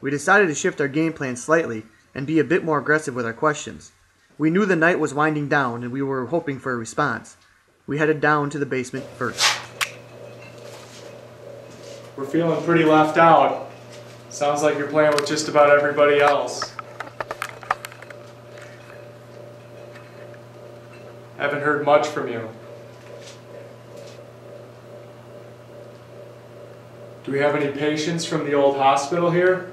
We decided to shift our game plan slightly and be a bit more aggressive with our questions. We knew the night was winding down and we were hoping for a response. We headed down to the basement first. We're feeling pretty left out. Sounds like you're playing with just about everybody else. Haven't heard much from you. Do we have any patients from the old hospital here?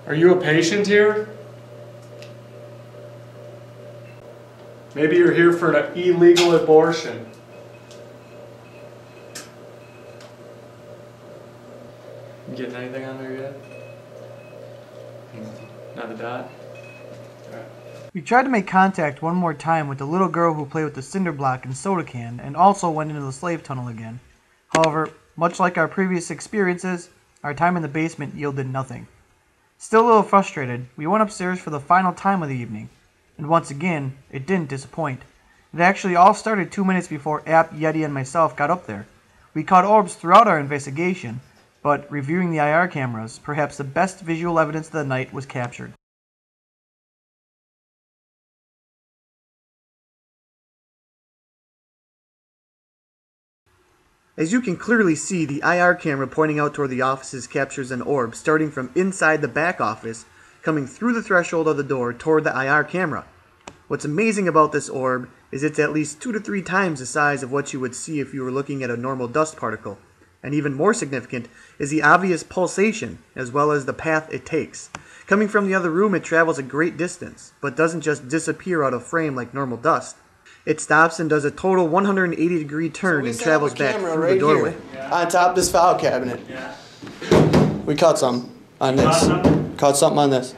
Are you a patient here? Maybe you're here for an illegal abortion. You getting anything on there yet? Not a dot? Alright. We tried to make contact one more time with the little girl who played with the cinder block and soda can and also went into the slave tunnel again. However, much like our previous experiences, our time in the basement yielded nothing. Still a little frustrated, we went upstairs for the final time of the evening, and once again, it didn't disappoint. It actually all started 2 minutes before App, Yeti, and myself got up there. We caught orbs throughout our investigation, but reviewing the IR cameras, perhaps the best visual evidence of the night was captured. As you can clearly see, the IR camera pointing out toward the offices captures an orb starting from inside the back office, coming through the threshold of the door toward the IR camera. What's amazing about this orb is it's at least 2 to 3 times the size of what you would see if you were looking at a normal dust particle. And even more significant is the obvious pulsation, as well as the path it takes. Coming from the other room, it travels a great distance, but doesn't just disappear out of frame like normal dust. It stops and does a total 180-degree turn and travels back through the doorway. On top of this file cabinet. We caught something on this. Caught something on this.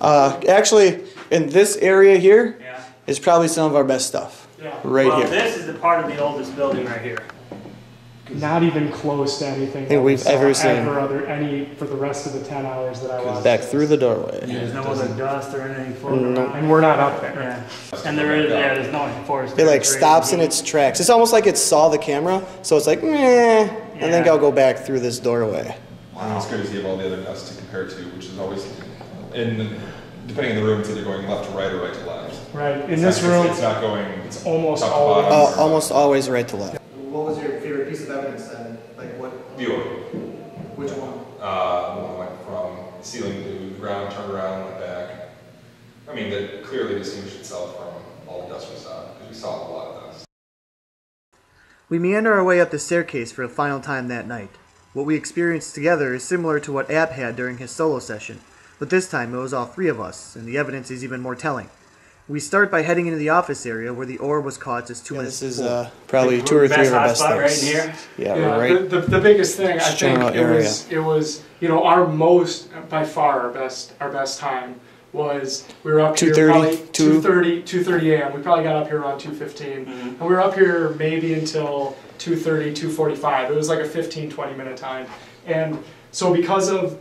Actually, in this area here is probably some of our best stuff. Right here. This is the part of the oldest building right here. Not even close to anything that we've ever seen. For the rest of the 10 hours that I watched. Back through the doorway. There's no other dust or anything floating around. And we're not up there. Yeah. And there's no forest. It like stops in its tracks. It's almost like it saw the camera, so it's like, meh, I think I'll go back through this doorway. Wow. It's good to see all the other dust to compare to, which is always, depending on the room, it's either going left to right or right to left. Right. In this room, it's not going. It's almost top to always. bottom Almost always right to left. What was your favorite piece of evidence then? Like what? The orb. Which one? One went from ceiling to the ground, turned around, went back. I mean, that clearly distinguished itself from all the dust we saw, because we saw a lot of dust. We meander our way up the staircase for a final time that night. What we experienced together is similar to what App had during his solo session, but this time it was all 3 of us, and the evidence is even more telling. We start by heading into the office area where the orb was caught just 2 minutes This is probably 2 or 3 of our best things. Right in here. Yeah, right. The biggest thing, I think, it was our most, by far, our best time was we were up here probably 2:30 a.m. We probably got up here around 2:15, and we were up here maybe until 2:30, 2:45. It was like a 15-20 minute time, and so because of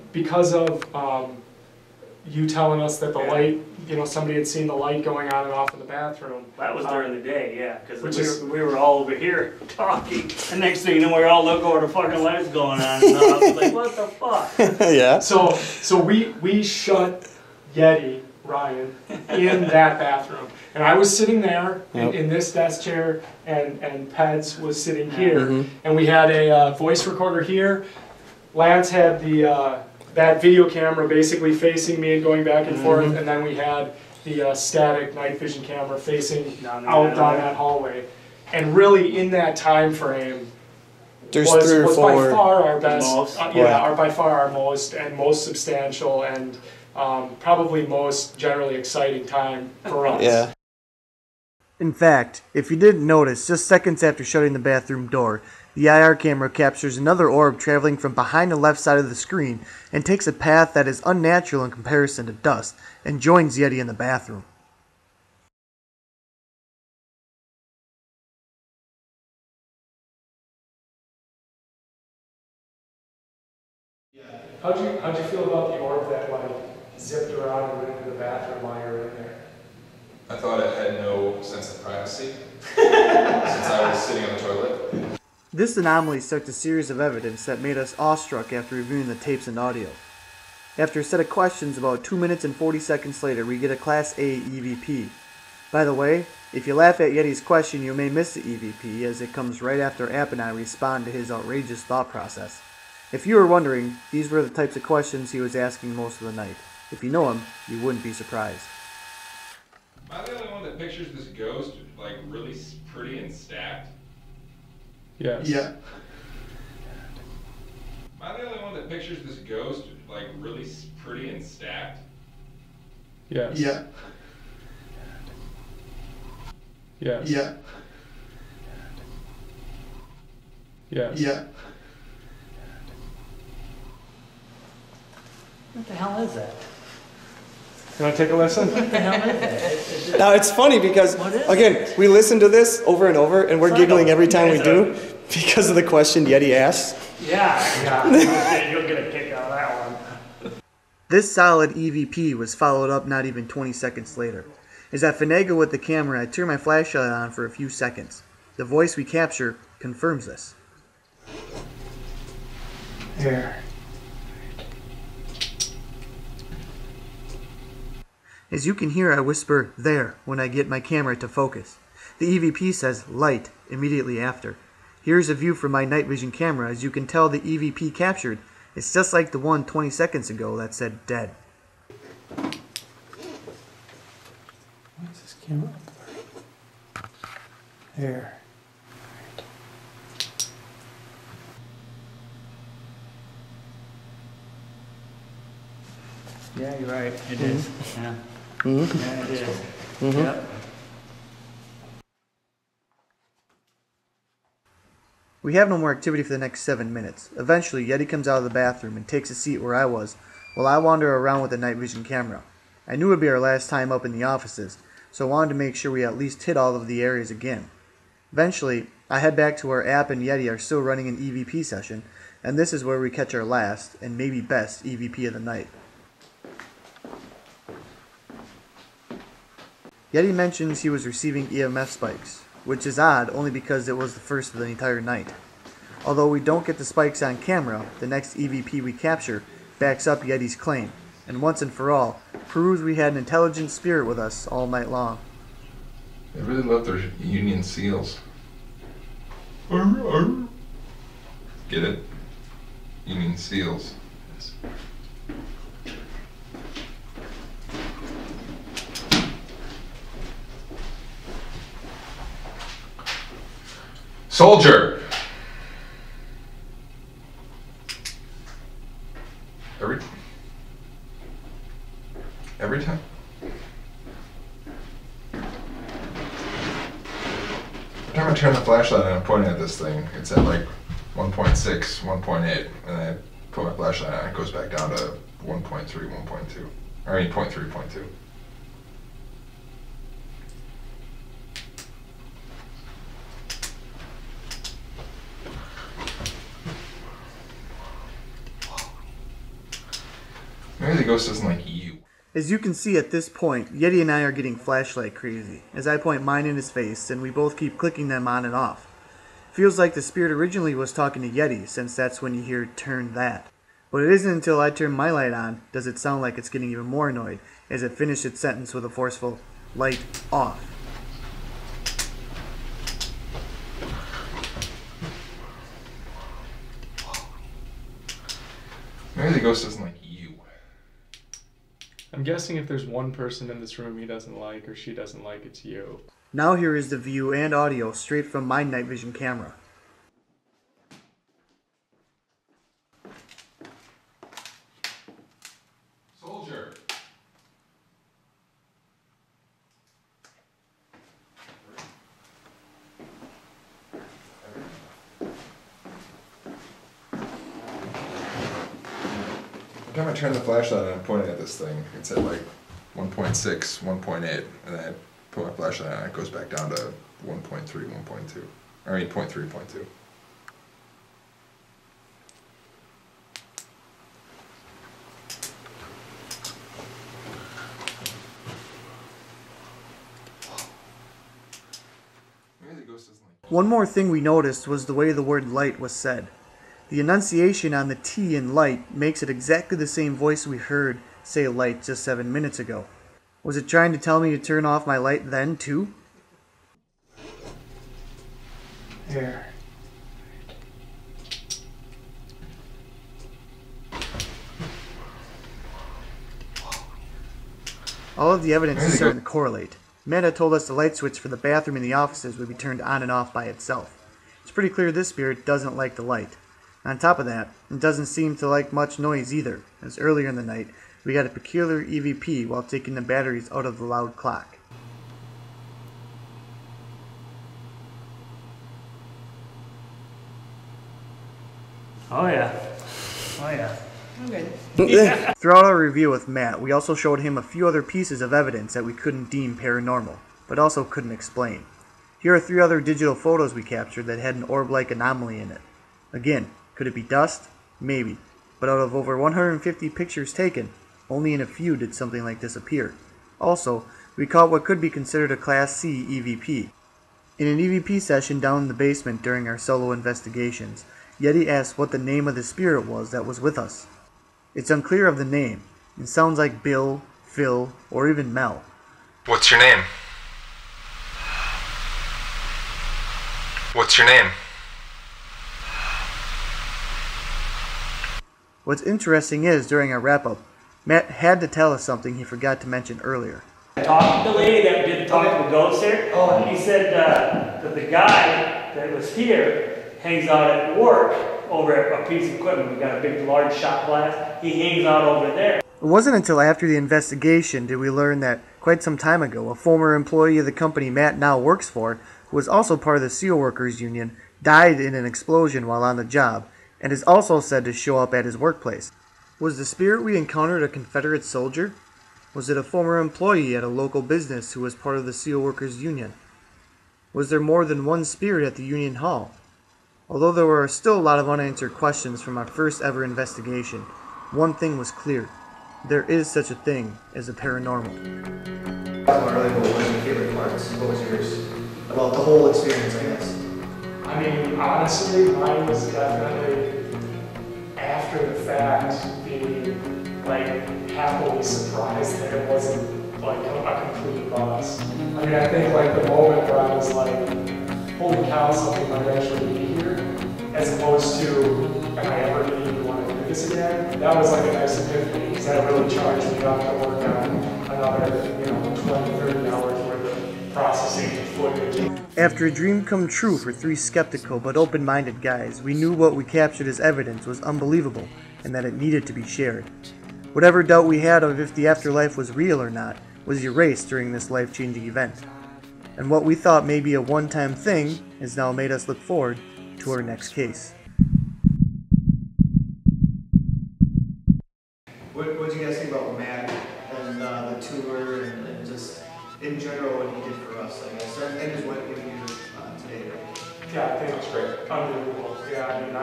you telling us that the light, somebody had seen the light going on and off in the bathroom. That was during the day, yeah, because we were all over here talking, and next thing you know, we're all looking where the fucking light's going on, and I was like, what the fuck? Yeah. So we shut Yeti, Ryan, in that bathroom, and I was sitting there in this desk chair, and Peds was sitting here, and we had a voice recorder here. Lance had that video camera basically facing me and going back and forth, and then we had the static night vision camera facing out down that hallway. And really, in that time frame, was by far our best, by far our most substantial and probably most generally exciting time for us. Yeah. In fact, if you didn't notice, just seconds after shutting the bathroom door, the IR camera captures another orb traveling from behind the left side of the screen and takes a path that is unnatural in comparison to dust and joins Yeti in the bathroom. How'd you feel about the orb that like zipped around and went into the bathroom while you were in there? I thought it had no sense of privacy since I was sitting on the toilet. This anomaly set a series of evidence that made us awestruck after reviewing the tapes and audio. After a set of questions, about 2 minutes and 40 seconds later, we get a Class A EVP. By the way, if you laugh at Yeti's question, you may miss the EVP, as it comes right after App and I respond to his outrageous thought process. If you were wondering, these were the types of questions he was asking most of the night. If you know him, you wouldn't be surprised. Am I the only one that pictures this ghost like really pretty and stacked? Yes. Yeah. Am I the only one that pictures this ghost like really pretty and stacked? Yes. Yeah. Yes. Yeah. Yes. Yeah. What the hell is that? You want to take a listen? What the hell is that? Now it's funny because, What is again, we listen to this over and over and we're It's like giggling a- every time we it's do because of the question Yeti asks. Yeah. You'll get a kick out of that one. This solid EVP was followed up not even 20 seconds later. As I finagle with the camera, I turn my flashlight on for a few seconds. The voice we capture confirms this. Here. As you can hear, I whisper, "there," when I get my camera to focus. The EVP says, "light," immediately after. Here's a view from my night vision camera. As you can tell, the EVP captured is just like the one 20 seconds ago that said dead. What's this camera? Here. Yeah, you're right. It is. Yeah. Mm-hmm. Yeah, it is. Mm-hmm. Yep. We have no more activity for the next 7 minutes. Eventually, Yeti comes out of the bathroom and takes a seat where I was, while I wander around with the night vision camera. I knew it would be our last time up in the offices, so I wanted to make sure we at least hit all of the areas again. Eventually, I head back to where App and Yeti are still running an EVP session, and this is where we catch our last, and maybe best, EVP of the night. Yeti mentions he was receiving EMF spikes, which is odd only because it was the first of the entire night. Although we don't get the spikes on camera, the next EVP we capture backs up Yeti's claim, and once and for all, proves we had an intelligent spirit with us all night long. They really love their Union seals. Get it? Union seals. Soldier! Every time? Every time I turn the flashlight on and I'm pointing at this thing, it's at like 1.6, 1.8, and I put my flashlight on, it goes back down to 1.3, 1.2. I mean 0.3, 0.2. Maybe the ghost doesn't like you. As you can see at this point, Yeti and I are getting flashlight crazy, as I point mine in his face and we both keep clicking them on and off. Feels like the spirit originally was talking to Yeti, since that's when you hear "turn that." But it isn't until I turn my light on does it sound like it's getting even more annoyed, as it finished its sentence with a forceful "light off." Maybe the ghost doesn't like you. I'm guessing if there's one person in this room he doesn't like or she doesn't like, it's you. Now here is the view and audio straight from my night vision camera. Soldier! Every time I turn the flashlight on and I'm pointing at this thing, it's at like 1.6, 1.8, and then I put my flashlight on, it goes back down to 1.3, 1.2. I mean 0.3, 0.2. ghost isn't like... One more thing we noticed was the way the word light was said. The enunciation on the T in light makes it exactly the same voice we heard say light just 7 minutes ago. Was it trying to tell me to turn off my light then, too? There. All of the evidence is starting to correlate. Matt had told us the light switch for the bathroom in the offices would be turned on and off by itself. It's pretty clear this spirit doesn't like the light. On top of that, it doesn't seem to like much noise either, as earlier in the night, we got a peculiar EVP while taking the batteries out of the loud clock. Oh yeah. Oh yeah. Okay. Throughout our review with Matt, we also showed him a few other pieces of evidence that we couldn't deem paranormal, but also couldn't explain. Here are 3 other digital photos we captured that had an orb-like anomaly in it. Again, could it be dust? Maybe. But out of over 150 pictures taken, only in a few did something like this appear. Also, we caught what could be considered a Class C EVP. In an EVP session down in the basement during our solo investigations, Yeti asked what the name of the spirit was that was with us. It's unclear of the name. It sounds like Bill, Phil, or even Mel. What's your name? What's your name? What's interesting is, during our wrap-up, Matt had to tell us something he forgot to mention earlier. Talk to the lady that did talk to the ghost here. Oh, he said that the guy that was here hangs out at work over at a piece of equipment. We got a big, large shot glass. He hangs out over there. It wasn't until after the investigation did we learn that, quite some time ago, a former employee of the company Matt now works for, who was also part of the steel workers union, died in an explosion while on the job, and is also said to show up at his workplace. Was the spirit we encountered a Confederate soldier? Was it a former employee at a local business who was part of the steel workers union? Was there more than one spirit at the union hall? Although there were still a lot of unanswered questions from our first ever investigation, one thing was clear. There is such a thing as a paranormal. Earlier, what was your favorite parts? What was yours? About the whole experience, I guess. I mean, honestly, mine was definitely after the fact being like happily surprised that it wasn't like a complete bust. I mean, I think like the moment where I was like, holy cow, something might actually be here, as opposed to, am I ever going to want to do this again? That was like a nice epiphany, because that really charged me up to work on another, 20, 30 hours worth of processing footage. After a dream come true for 3 skeptical but open-minded guys, we knew what we captured as evidence was unbelievable and that it needed to be shared. Whatever doubt we had of if the afterlife was real or not was erased during this life-changing event. And what we thought may be a one-time thing has now made us look forward to our next case. What did you guys think about Matt and the tour and just in general what he did for us, I guess, and just what he did today? Yeah, I think it's great. Unbelievable. Yeah, I mean,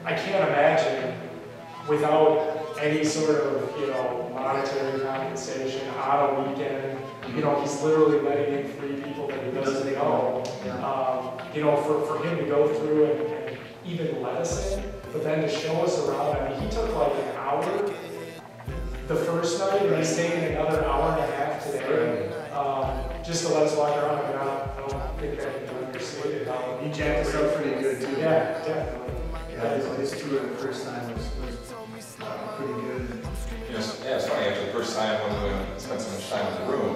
I can't imagine without any sort of, monetary compensation on a weekend. He's literally letting in 3 people that he doesn't know. For him to go through and even let us in, but then to show us around. I mean, he took like an hour the first night, and he's taking another hour and a half today, just to let us walk around. I mean, I don't think I can understate it. He jacked us up pretty good too. Yeah, definitely. Yeah, his tour the first time was pretty good. It's funny, after the first time when we spent so much time in the room,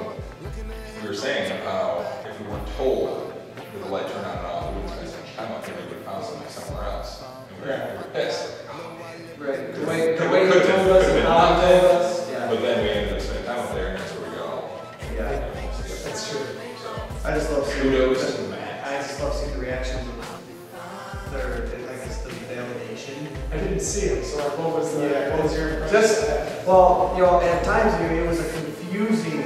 we were saying how if we weren't told with the light turned on and off, we wouldn't spend so much time up here, we would have found something somewhere else. And we were pissed. Right. The way he told us and how he told us. Yeah. But then we ended up spending time up there, and that's where we go. Yeah. That's true. I just love seeing Kudos to Matt. I just love seeing the reactions of their, I guess, the validation. I didn't see it, so what was your impression? At times it was a confusing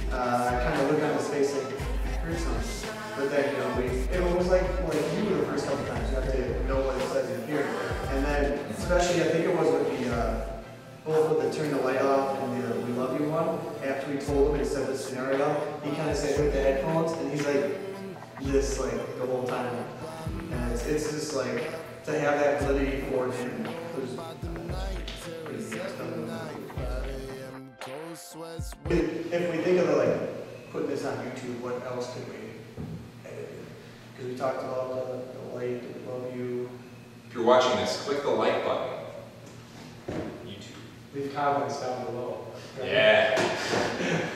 kind of look on his face, like, I heard something. But then, it was like you were the first couple times, you have to know what it says in here. And then, especially, I think it was with both with the turn the light off and the we love you one, after we told him and said the scenario, he kind of said with the headphones, and he's like, this like the whole time. And it's just like to have that validity for him. If we think of the, like putting this on YouTube, what else could we edit? Because we talked about the light, love you. If you're watching this, click the like button. YouTube. Leave comments down below. Yeah.